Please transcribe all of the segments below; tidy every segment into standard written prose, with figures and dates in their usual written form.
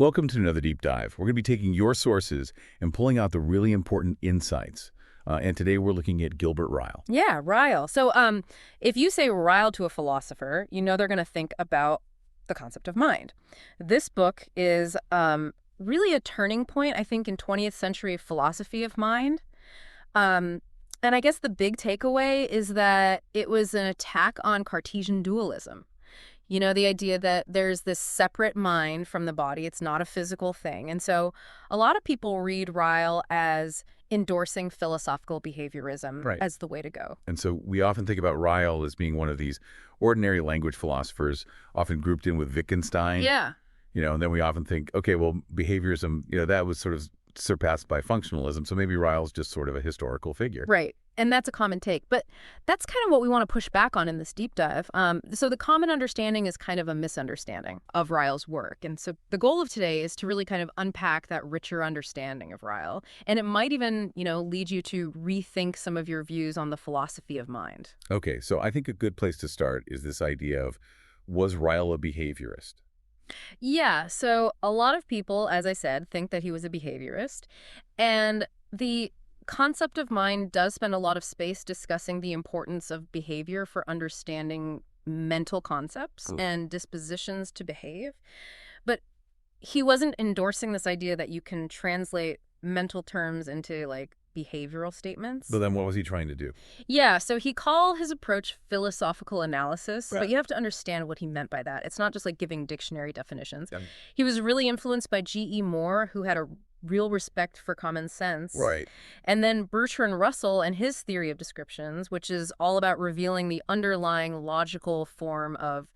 Welcome to another deep dive. We're going to be taking your sources and pulling out the really important insights. And today we're looking at Gilbert Ryle. Yeah, Ryle. So if you say Ryle to a philosopher, you know they're going to think about the concept of mind. This book is really a turning point, I think, in 20th century philosophy of mind. And I guess the big takeaway is that it was an attack on Cartesian dualism. You know, the idea that there's this separate mind from the body. It's not a physical thing. And so a lot of people read Ryle as endorsing philosophical behaviorism Right. as the way to go. And so we often think about Ryle as being one of these ordinary language philosophers, often grouped in with Wittgenstein. Yeah. And then we often think, okay, well, behaviorism, that was sort of surpassed by functionalism. So maybe Ryle's just sort of a historical figure. Right. And that's a common take. But that's kind of what we want to push back on in this deep dive. So the common understanding is kind of a misunderstanding of Ryle's work. And so the goal of today is to really kind of unpack that richer understanding of Ryle. And it might even, lead you to rethink some of your views on the philosophy of mind. Okay, so I think a good place to start is this idea of, was Ryle a behaviorist? Yeah, so a lot of people, as I said, think that he was a behaviorist. And the concept of mind does spend a lot of space discussing the importance of behavior for understanding mental concepts and dispositions to behave. But he wasn't endorsing this idea that you can translate mental terms into, behavioral statements. But then what was he trying to do? Yeah, so he called his approach philosophical analysis, Right. but you have to understand what he meant by that. It's not just like giving dictionary definitions. Yeah. He was really influenced by G.E. Moore, who had a real respect for common sense. Right. And then Bertrand Russell and his theory of descriptions, which is all about revealing the underlying logical form of,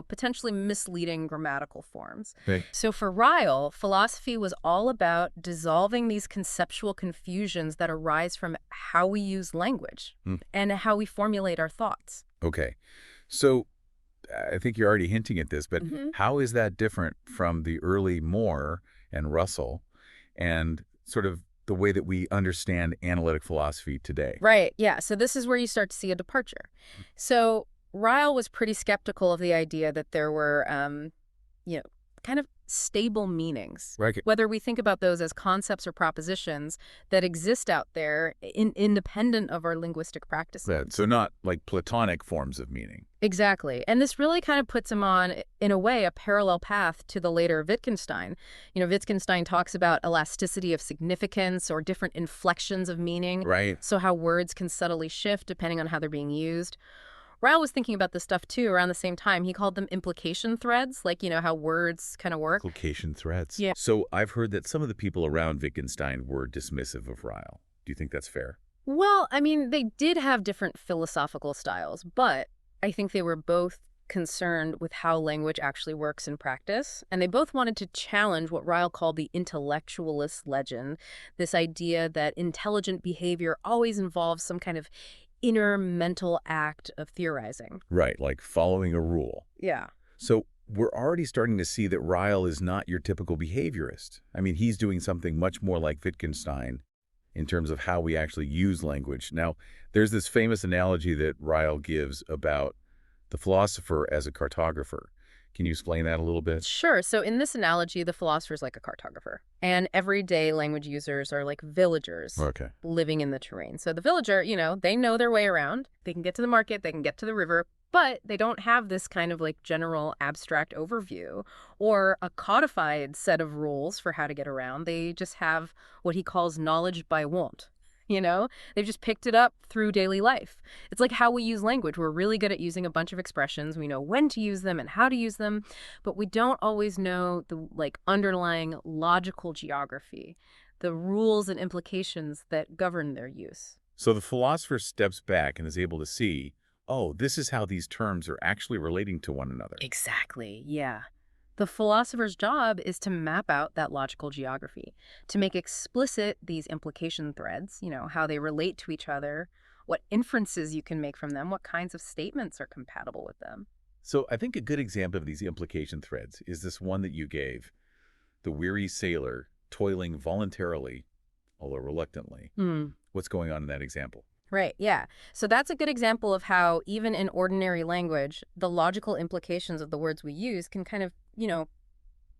potentially misleading grammatical forms. Okay. So for Ryle, philosophy was all about dissolving these conceptual confusions that arise from how we use language and how we formulate our thoughts. Okay. So I think you're already hinting at this, but Mhm. how is that different from the early Moore and Russell and sort of the way that we understand analytic philosophy today? Right, yeah. So this is where you start to see a departure. So Ryle was pretty skeptical of the idea that there were, kind of stable meanings. Right. Whether we think about those as concepts or propositions that exist out there independent of our linguistic practices. So not like Platonic forms of meaning. Exactly. And this really kind of puts him on, in a way, a parallel path to the later Wittgenstein. Wittgenstein talks about elasticity of significance or different inflections of meaning. Right. So how words can subtly shift depending on how they're being used. Ryle was thinking about this stuff, too, around the same time. He called them implication threads, how words kind of work. Implication threads. Yeah. So I've heard that some of the people around Wittgenstein were dismissive of Ryle. Do you think that's fair? Well, I mean, they did have different philosophical styles, but I think they were both concerned with how language actually works in practice. And they both wanted to challenge what Ryle called the intellectualist legend, this idea that intelligent behavior always involves some kind of inner mental act of theorizing. Right, like following a rule. Yeah. So we're already starting to see that Ryle is not your typical behaviorist. I mean, he's doing something much more like Wittgenstein in terms of how we actually use language. Now, there's this famous analogy that Ryle gives about the philosopher as a cartographer. Can you explain that a little bit? Sure. So in this analogy, the philosopher is like a cartographer. And everyday language users are like villagers Okay. living in the terrain. So the villager, they know their way around. They can get to the market, they can get to the river, but they don't have this kind of general abstract overview or a codified set of rules for how to get around. They just have what he calls knowledge by wont. They've just picked it up through daily life. It's like how we use language. We're really good at using a bunch of expressions. We know when to use them and how to use them, but we don't always know the underlying logical geography, the rules and implications that govern their use. So the philosopher steps back and is able to see, oh, this is how these terms are actually relating to one another. Exactly, yeah. The philosopher's job is to map out that logical geography, to make explicit these implication threads, how they relate to each other, what inferences you can make from them, what kinds of statements are compatible with them. So I think a good example of these implication threads is this one that you gave, the weary sailor toiling voluntarily, although reluctantly. What's going on in that example? Right, yeah. So that's a good example of how, even in ordinary language, the logical implications of the words we use can kind of,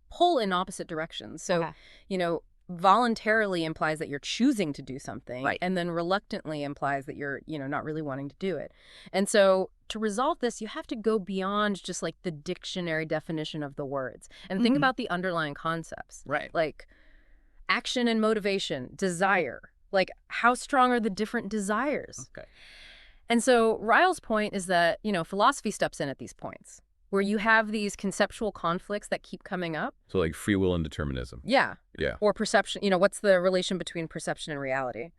pull in opposite directions. So, Okay. you know, voluntarily implies that you're choosing to do something, Right. and then reluctantly implies that you're, not really wanting to do it. And so to resolve this, you have to go beyond just like the dictionary definition of the words and think Mhm. about the underlying concepts. Right. Like action and motivation, desire. Like how strong are the different desires? Okay. And so Ryle's point is that, philosophy steps in at these points where you have these conceptual conflicts that keep coming up. So like free will and determinism. Yeah. Yeah. Or perception, what's the relation between perception and reality?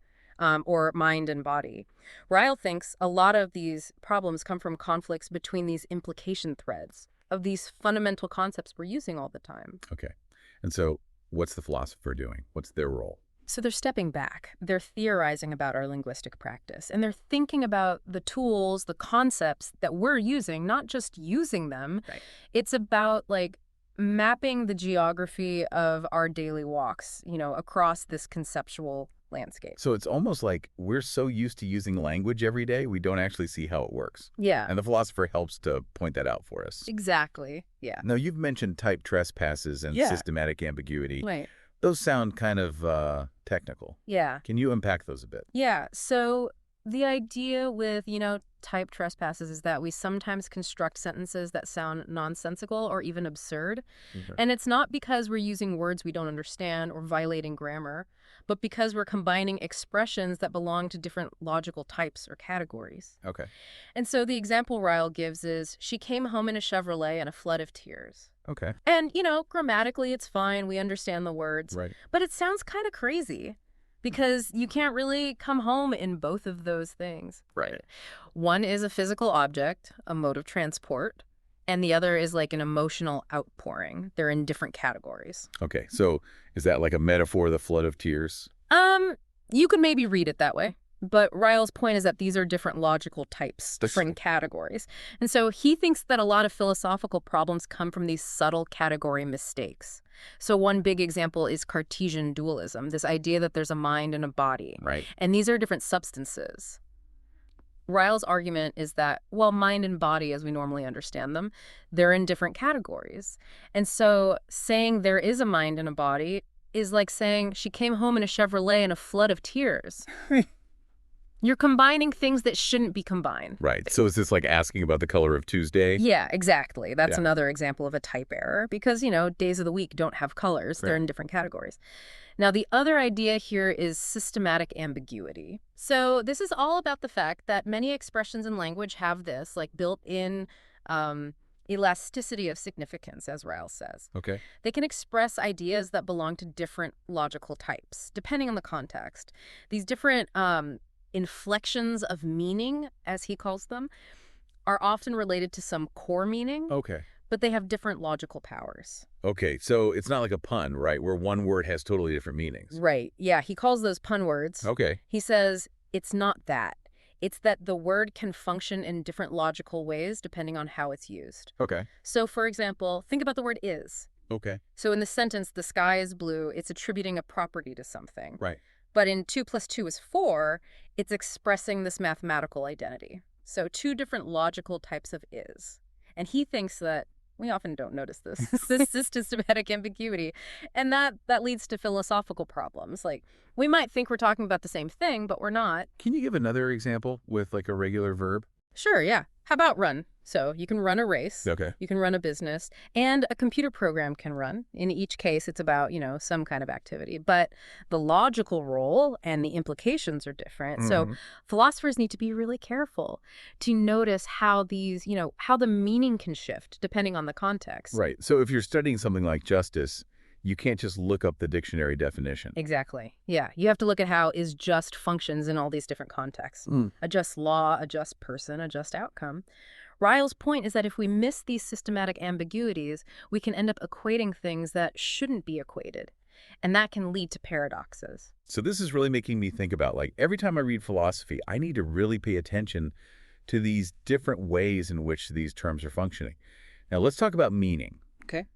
Or mind and body. Ryle thinks a lot of these problems come from conflicts between these implication threads of these fundamental concepts we're using all the time. Okay. And so what's the philosopher doing? What's their role? So they're stepping back. They're theorizing about our linguistic practice, and they're thinking about the tools, the concepts that we're using, not just using them. Right. It's about like mapping the geography of our daily walks, across this conceptual landscape. So it's almost like we're so used to using language every day, we don't actually see how it works. Yeah, And the philosopher helps to point that out for us. exactly. Yeah. Now, you've mentioned type trespasses and Yeah. systematic ambiguity. Right. Those sound kind of technical. Yeah. Can you unpack those a bit? Yeah. So the idea with, type trespasses is that we sometimes construct sentences that sound nonsensical or even absurd. Okay. And it's not because we're using words we don't understand or violating grammar, but because we're combining expressions that belong to different logical types or categories. Okay. And so the example Ryle gives is, she came home in a Chevrolet in a flood of tears. Okay. And, grammatically it's fine. We understand the words. Right. But it sounds kind of crazy because you can't really come home in both of those things. Right. One is a physical object, a mode of transport, and the other is like an emotional outpouring. They're in different categories. Okay. So is that like a metaphor, the flood of tears? You could maybe read it that way. But Ryle's point is that these are different logical types, That's different categories. And so he thinks that a lot of philosophical problems come from these subtle category mistakes. So one big example is Cartesian dualism, this idea that there's a mind and a body. Right. And these are different substances. Ryle's argument is that, well, mind and body, as we normally understand them, they're in different categories. And so saying there is a mind and a body is like saying she came home in a Chevrolet in a flood of tears. You're combining things that shouldn't be combined. Right. So is this like asking about the color of Tuesday? Yeah, exactly. That's Yeah. another example of a type error because, days of the week don't have colors. They're Right. in different categories. Now, the other idea here is systematic ambiguity. So this is all about the fact that many expressions in language have this, like built-in elasticity of significance, as Ryle says. Okay. They can express ideas that belong to different logical types, depending on the context. These different inflections of meaning, as he calls them, are often related to some core meaning, Okay. but they have different logical powers. Okay. So it's not like a pun, right? Where one word has totally different meanings. Right. Yeah, he calls those pun words. Okay. He says it's not that. It's that the word can function in different logical ways depending on how it's used. Okay. So, for example, think about the word is. Okay. So in the sentence, the sky is blue, it's attributing a property to something. Right. But in 2 + 2 is 4, it's expressing this mathematical identity. So two different logical types of is. And he thinks that we often don't notice this. This is systematic ambiguity. And that leads to philosophical problems. Like, we might think we're talking about the same thing, but we're not. Can you give another example with like a regular verb? Sure, yeah. How about run? So you can run a race. Okay. You can run a business, and a computer program can run. In each case, it's about, some kind of activity. But the logical role and the implications are different. So Mhm. philosophers need to be really careful to notice how these, how the meaning can shift depending on the context. Right. So if you're studying something like justice, you can't just look up the dictionary definition. Exactly. Yeah. You have to look at how is just functions in all these different contexts. A just law, a just person, a just outcome. Ryle's point is that if we miss these systematic ambiguities, we can end up equating things that shouldn't be equated. And that can lead to paradoxes. So this is really making me think about, like, every time I read philosophy, I need to really pay attention to these different ways in which these terms are functioning. Now, let's talk about meaning. Okay.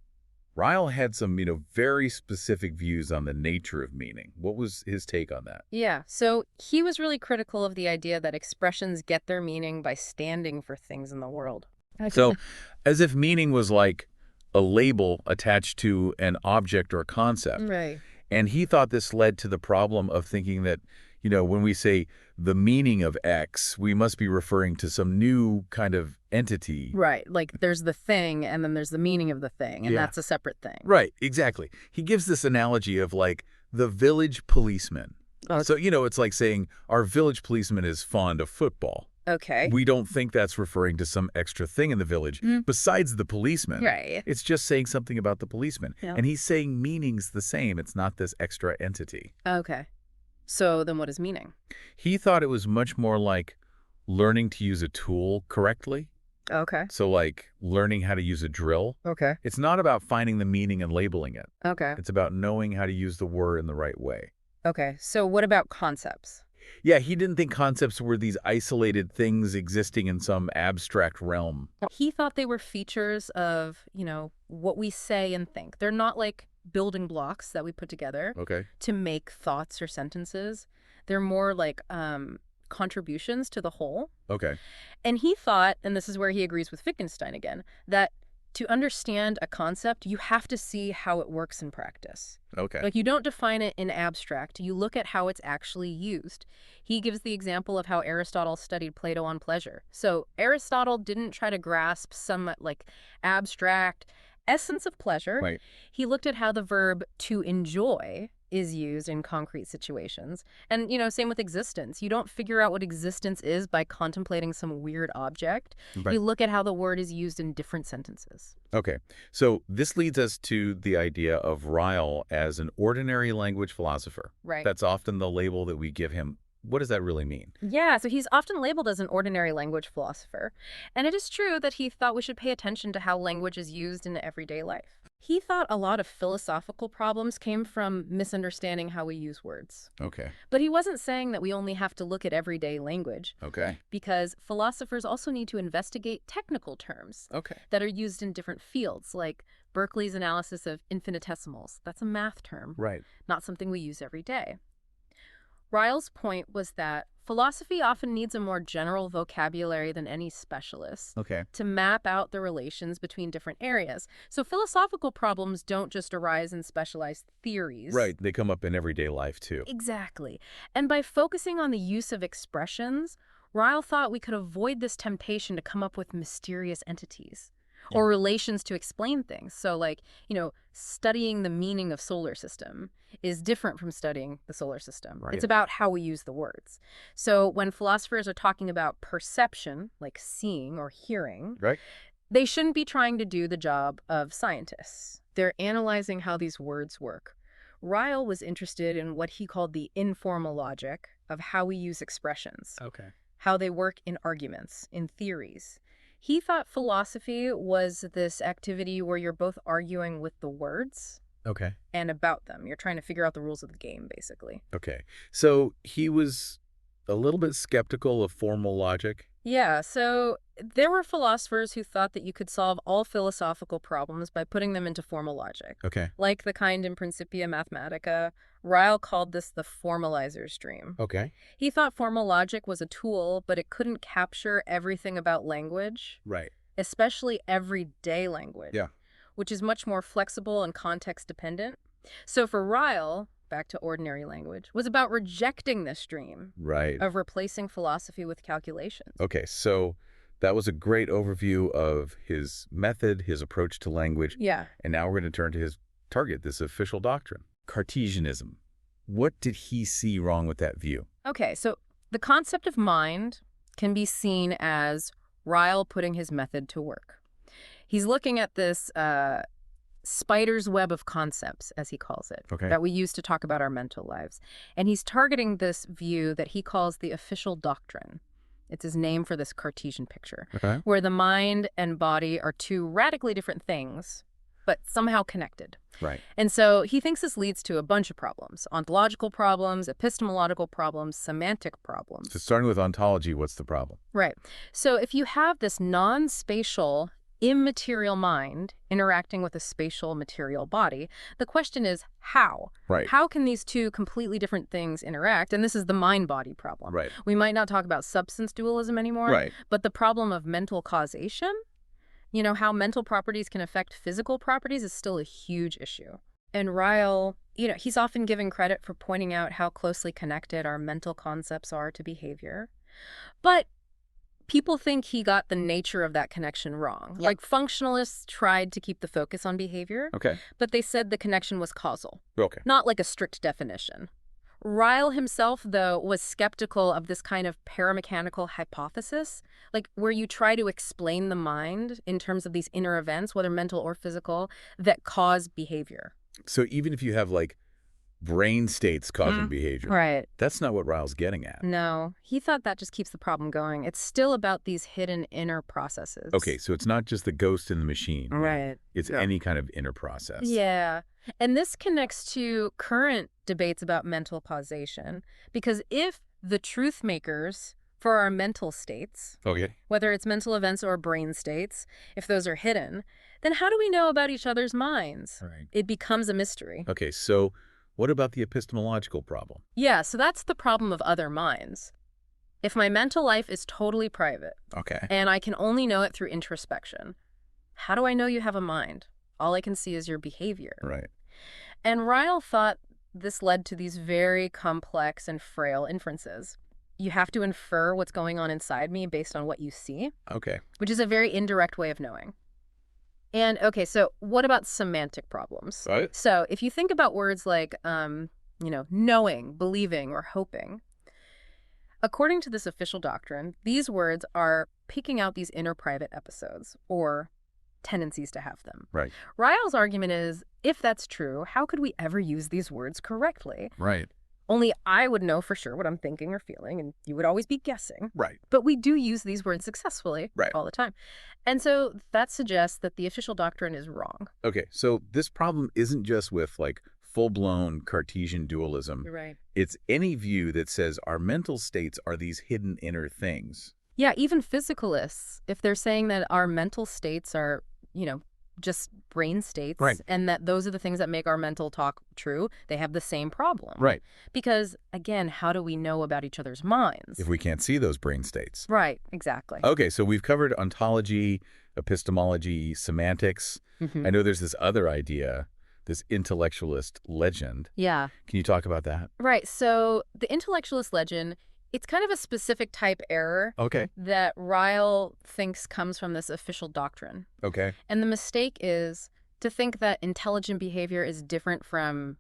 Ryle had some, very specific views on the nature of meaning. What was his take on that? Yeah. So he was really critical of the idea that expressions get their meaning by standing for things in the world. So as if meaning was like a label attached to an object or a concept. Right. And he thought this led to the problem of thinking that, when we say the meaning of X, we must be referring to some new kind of entity. Right. Like there's the thing and then there's the meaning of the thing, and that's a separate thing. Right, exactly. He gives this analogy of like the village policeman. Oh, So, it's like saying our village policeman is fond of football. okay. We don't think that's referring to some extra thing in the village besides the policeman. Right. It's just saying something about the policeman. Yeah. And he's saying meaning's the same. It's not this extra entity. Okay. So then what is meaning? He thought it was much more like learning to use a tool correctly. Okay. So like learning how to use a drill. Okay. It's not about finding the meaning and labeling it. Okay. It's about knowing how to use the word in the right way. Okay. So what about concepts? Yeah, he didn't think concepts were these isolated things existing in some abstract realm. He thought they were features of, what we say and think. They're not like building blocks that we put together Okay. to make thoughts or sentences. They're more like contributions to the whole. Okay. And he thought, and this is where he agrees with Wittgenstein again, that to understand a concept, you have to see how it works in practice. Okay. Like you don't define it in abstract, you look at how it's actually used. He gives the example of how Aristotle studied Plato on pleasure. So Aristotle didn't try to grasp some like abstract essence of pleasure. Right. He looked at how the verb to enjoy is used in concrete situations. And, same with existence. You don't figure out what existence is by contemplating some weird object. Right. You look at how the word is used in different sentences. Okay. So this leads us to the idea of Ryle as an ordinary language philosopher. Right. That's often the label that we give him. What does that really mean? Yeah, so he's often labeled as an ordinary language philosopher. And it is true that he thought we should pay attention to how language is used in everyday life. He thought a lot of philosophical problems came from misunderstanding how we use words. Okay. But he wasn't saying that we only have to look at everyday language, Okay. because philosophers also need to investigate technical terms Okay. that are used in different fields, like Berkeley's analysis of infinitesimals. That's a math term, Right. not something we use every day. Ryle's point was that philosophy often needs a more general vocabulary than any specialist Okay. to map out the relations between different areas. So philosophical problems don't just arise in specialized theories. Right. They come up in everyday life too. Exactly. And by focusing on the use of expressions, Ryle thought we could avoid this temptation to come up with mysterious entities or relations to explain things. So like, studying the meaning of solar system is different from studying the solar system. Right. It's about how we use the words. So when philosophers are talking about perception, like seeing or hearing, Right. they shouldn't be trying to do the job of scientists. They're analyzing how these words work. Ryle was interested in what he called the informal logic of how we use expressions, Okay. how they work in arguments, in theories. He thought philosophy was this activity where you're both arguing with the words Okay. and about them. You're trying to figure out the rules of the game, basically. Okay. So he was a little bit skeptical of formal logic. Yeah, so there were philosophers who thought that you could solve all philosophical problems by putting them into formal logic, Okay. like the kind in Principia Mathematica. Ryle called this the formalizer's dream. Okay. He thought formal logic was a tool, but it couldn't capture everything about language, Right. especially everyday language, Yeah. which is much more flexible and context dependent. So for Ryle, back to ordinary language, was about rejecting this dream Right. of replacing philosophy with calculations. Okay. So that was a great overview of his method, his approach to language. Yeah. And now we're going to turn to his target, this official doctrine, Cartesianism. What did he see wrong with that view? Okay, so the concept of mind can be seen as Ryle putting his method to work. He's looking at this spider's web of concepts, as he calls it, Okay. that we use to talk about our mental lives. And he's targeting this view that he calls the official doctrine. It's his name for this Cartesian picture, Okay. where the mind and body are two radically different things, but somehow connected. Right. And so he thinks this leads to a bunch of problems: ontological problems, epistemological problems, semantic problems. So starting with ontology, what's the problem? Right. So if you have this non-spatial, immaterial mind interacting with a spatial material body, the question is how? Right. How can these two completely different things interact? And this is the mind-body problem. Right. We might not talk about substance dualism anymore, Right. but the problem of mental causation, How mental properties can affect physical properties is still a huge issue. And Ryle, he's often given credit for pointing out how closely connected our mental concepts are to behavior. But people think he got the nature of that connection wrong. Yeah. Like, functionalists tried to keep the focus on behavior, Okay. but they said the connection was causal, Okay. not like a strict definition. Ryle himself, though, was skeptical of this kind of paramechanical hypothesis, like where you try to explain the mind in terms of these inner events, whether mental or physical, that cause behavior. So even if you have, like, brain states causing behavior, Right. that's not what Ryle's getting at. No, he thought that just keeps the problem going. It's still about these hidden inner processes. Okay, so it's not just the ghost in the machine. Right. It's Yeah. any kind of inner process. Yeah. And this connects to current debates about mental causation, because if the truth makers for our mental states, Okay. whether it's mental events or brain states, if those are hidden, then how do we know about each other's minds? Right. It becomes a mystery. Okay, so what about the epistemological problem? Yeah, so that's the problem of other minds. If my mental life is totally private, Okay. and I can only know it through introspection, how do I know you have a mind? All I can see is your behavior. Right. And Ryle thought this led to these very complex and frail inferences. You have to infer what's going on inside me based on what you see, Okay. which is a very indirect way of knowing. And okay, so what about semantic problems? Right. So if you think about words like, knowing, believing, or hoping, according to this official doctrine, these words are picking out these inner private episodes or tendencies to have them. Right. Ryle's argument is, if that's true, how could we ever use these words correctly? Right. Only I would know for sure what I'm thinking or feeling, and you would always be guessing. Right. But we do use these words successfully all the time. And so that suggests that the official doctrine is wrong. Okay, so this problem isn't just with, like, full-blown Cartesian dualism. Right. It's any view that says our mental states are these hidden inner things. Yeah, even physicalists, if they're saying that our mental states are, just brain states, Right. and that those are the things that make our mental talk true, they have the same problem. Right. Because, again, how do we know about each other's minds? If we can't see those brain states. Right, exactly. Okay, so we've covered ontology, epistemology, semantics. I know there's this other idea, this intellectualist legend. Yeah. Can you talk about that? Right, so the intellectualist legend, it's kind of a specific type error Okay. that Ryle thinks comes from this official doctrine. Okay. And the mistake is to think that intelligent behavior is different from,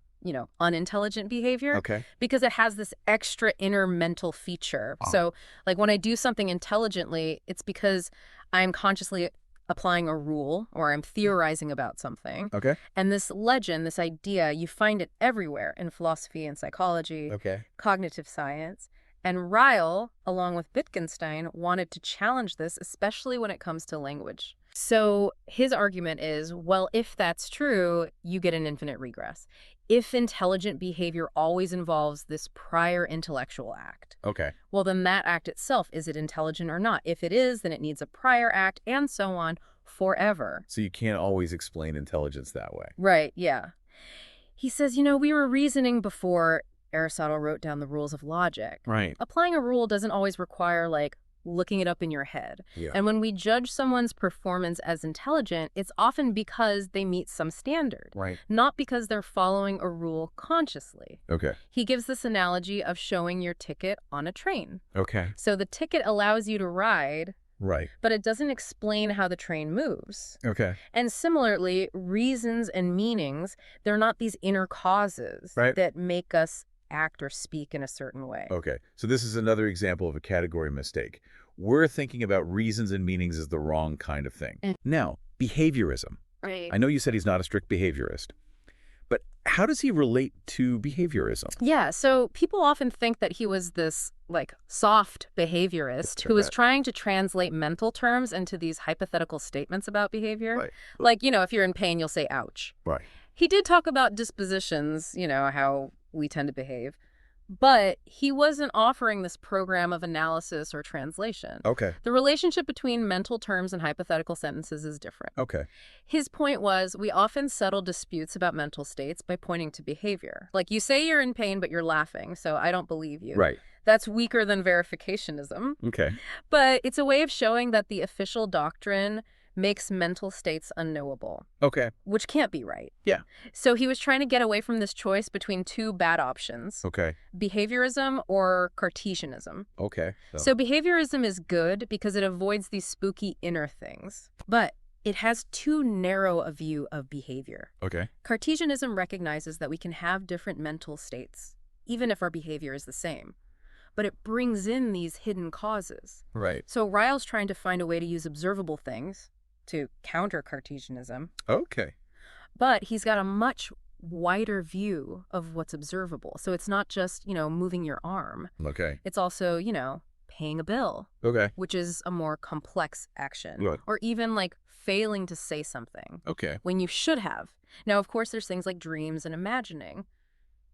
unintelligent behavior. Okay. Because it has this extra inner mental feature. So, like, when I do something intelligently, it's because I'm consciously applying a rule or I'm theorizing about something. Okay. And this legend, this idea, you find it everywhere in philosophy and psychology, Okay. cognitive science. And Ryle, along with Wittgenstein, wanted to challenge this, especially when it comes to language. So his argument is, well, if that's true, you get an infinite regress. If intelligent behavior always involves this prior intellectual act, Okay. well, then that act itself, is it intelligent or not? If it is, then it needs a prior act, and so on, forever. So you can't always explain intelligence that way. Right, yeah. He says, we were reasoning before Aristotle wrote down the rules of logic. Right. Applying a rule doesn't always require, like, looking it up in your head. Yeah. And when we judge someone's performance as intelligent, it's often because they meet some standard, Right. not because they're following a rule consciously. Okay. He gives this analogy of showing your ticket on a train. Okay. So the ticket allows you to ride, Right. but it doesn't explain how the train moves. Okay. And similarly, reasons and meanings, they're not these inner causes Right. that make us act or speak in a certain way. Okay. So this is another example of a category mistake. We're thinking about reasons and meanings as the wrong kind of thing. Now, behaviorism. Right. I know you said he's not a strict behaviorist, but how does he relate to behaviorism? Yeah, so people often think that he was this, like, soft behaviorist who was trying to translate mental terms into these hypothetical statements about behavior. Right. Like, if you're in pain, you'll say, ouch. Right. He did talk about dispositions, how we tend to behave, but he wasn't offering this program of analysis or translation. Okay. The relationship between mental terms and hypothetical sentences is different. Okay. His point was, we often settle disputes about mental states by pointing to behavior. Like, you say you're in pain, but you're laughing, so I don't believe you. Right. That's weaker than verificationism. Okay. But it's a way of showing that the official doctrine makes mental states unknowable, Okay. which can't be right. Yeah. So he was trying to get away from this choice between two bad options, Okay. behaviorism or Cartesianism. Okay. So behaviorism is good because it avoids these spooky inner things, but it has too narrow a view of behavior. Okay. Cartesianism recognizes that we can have different mental states, even if our behavior is the same, but it brings in these hidden causes. Right. So Ryle's trying to find a way to use observable things to counter Cartesianism, Okay. but he's got a much wider view of what's observable. So it's not just, moving your arm. Okay. It's also, paying a bill, Okay. which is a more complex action. Right. Or even like failing to say something Okay. when you should have. Now, of course, there's things like dreams and imagining,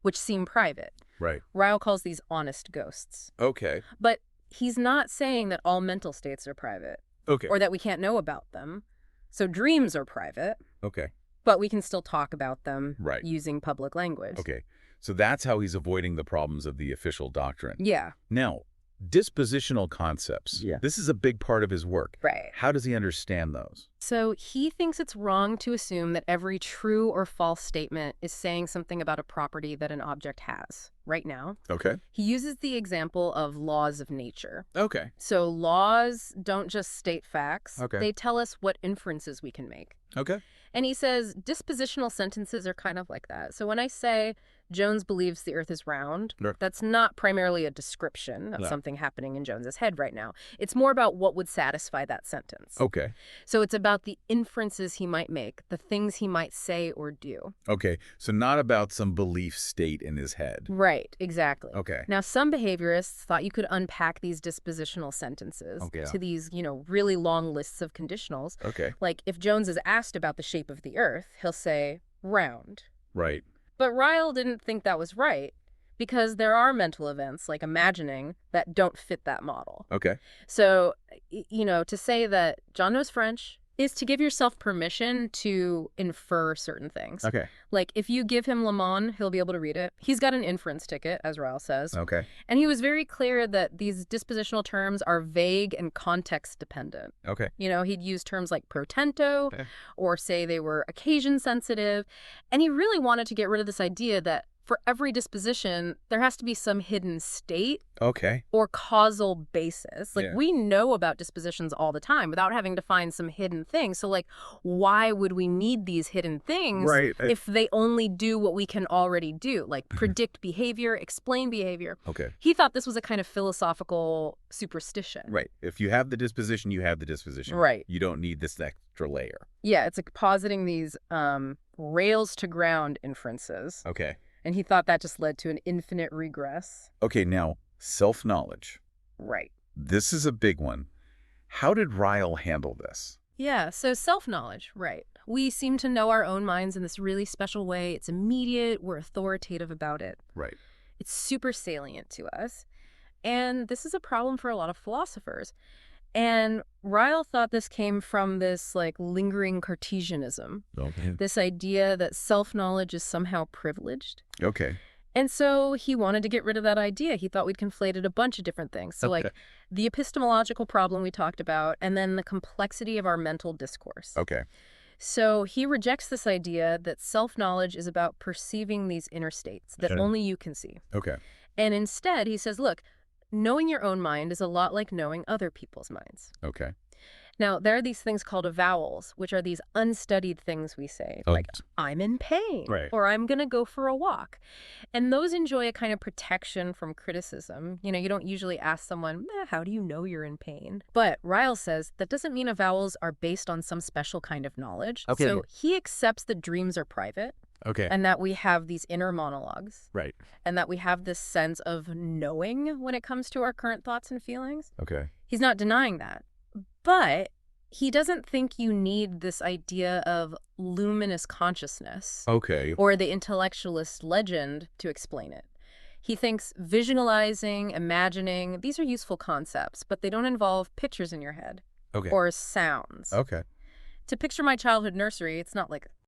which seem private. Right. Ryle calls these honest ghosts. Okay. But he's not saying that all mental states are private Okay. or that we can't know about them. So dreams are private, Okay. but we can still talk about them Right. using public language. Okay. So that's how he's avoiding the problems of the official doctrine. Yeah. Now, dispositional concepts. Yeah. This is a big part of his work. Right. How does he understand those? So he thinks it's wrong to assume that every true or false statement is saying something about a property that an object has. Right now, Okay. he uses the example of laws of nature. Okay. So laws don't just state facts. Okay. They tell us what inferences we can make. Okay. And he says dispositional sentences are kind of like that. So when I say Jones believes the earth is round, Sure. that's not primarily a description of No. something happening in Jones's head right now. It's more about what would satisfy that sentence. Okay. So it's about the inferences he might make, the things he might say or do. Okay. So not about some belief state in his head. Right, exactly. Okay. Now, some behaviorists thought you could unpack these dispositional sentences Okay. to these, really long lists of conditionals. Okay. Like if Jones is asked about the shape of the earth, he'll say round. Right. But Ryle didn't think that was right because there are mental events like imagining that don't fit that model. Okay. So, to say that John knows French is to give yourself permission to infer certain things. Okay. Like if you give him Le Mans, he'll be able to read it. He's got an inference ticket, as Ryle says. Okay. And he was very clear that these dispositional terms are vague and context dependent. Okay. He'd use terms like portento Okay. or say they were occasion sensitive. And he really wanted to get rid of this idea that for every disposition, there has to be some hidden state Okay. or causal basis. Like Yeah. we know about dispositions all the time without having to find some hidden thing. So like, why would we need these hidden things Right. if they only do what we can already do, like predict behavior, explain behavior? Okay. He thought this was a kind of philosophical superstition. Right. If you have the disposition, you have the disposition. Right. You don't need this extra layer. Yeah, it's like positing these rails to ground inferences. Okay. And he thought that just led to an infinite regress. Okay. Now, self-knowledge. Right. This is a big one. How did Ryle handle this? Yeah, so self-knowledge, right. We seem to know our own minds in this really special way. It's immediate. We're authoritative about it. Right. It's super salient to us. And this is a problem for a lot of philosophers. And Ryle thought this came from this lingering Cartesianism, Okay. this idea that self-knowledge is somehow privileged. Okay. And so he wanted to get rid of that idea. He thought we'd conflated a bunch of different things. So Okay. the epistemological problem we talked about, and then the complexity of our mental discourse. Okay. So he rejects this idea that self-knowledge is about perceiving these inner states that Okay. only you can see. Okay. And instead, he says, look, knowing your own mind is a lot like knowing other people's minds. Okay. Now, there are these things called avowals, which are these unstudied things we say, Oh, like, I'm in pain, Right. or I'm going to go for a walk. And those enjoy a kind of protection from criticism. You don't usually ask someone, how do you know you're in pain? But Ryle says that doesn't mean avowals are based on some special kind of knowledge. Okay. So he accepts that dreams are private Okay. and that we have these inner monologues Right. and that we have this sense of knowing when it comes to our current thoughts and feelings. Okay. He's not denying that. But he doesn't think you need this idea of luminous consciousness Okay. or the intellectualist legend to explain it. He thinks visualizing, imagining, these are useful concepts, but they don't involve pictures in your head Okay. or sounds. Okay. To picture my childhood nursery, it's not like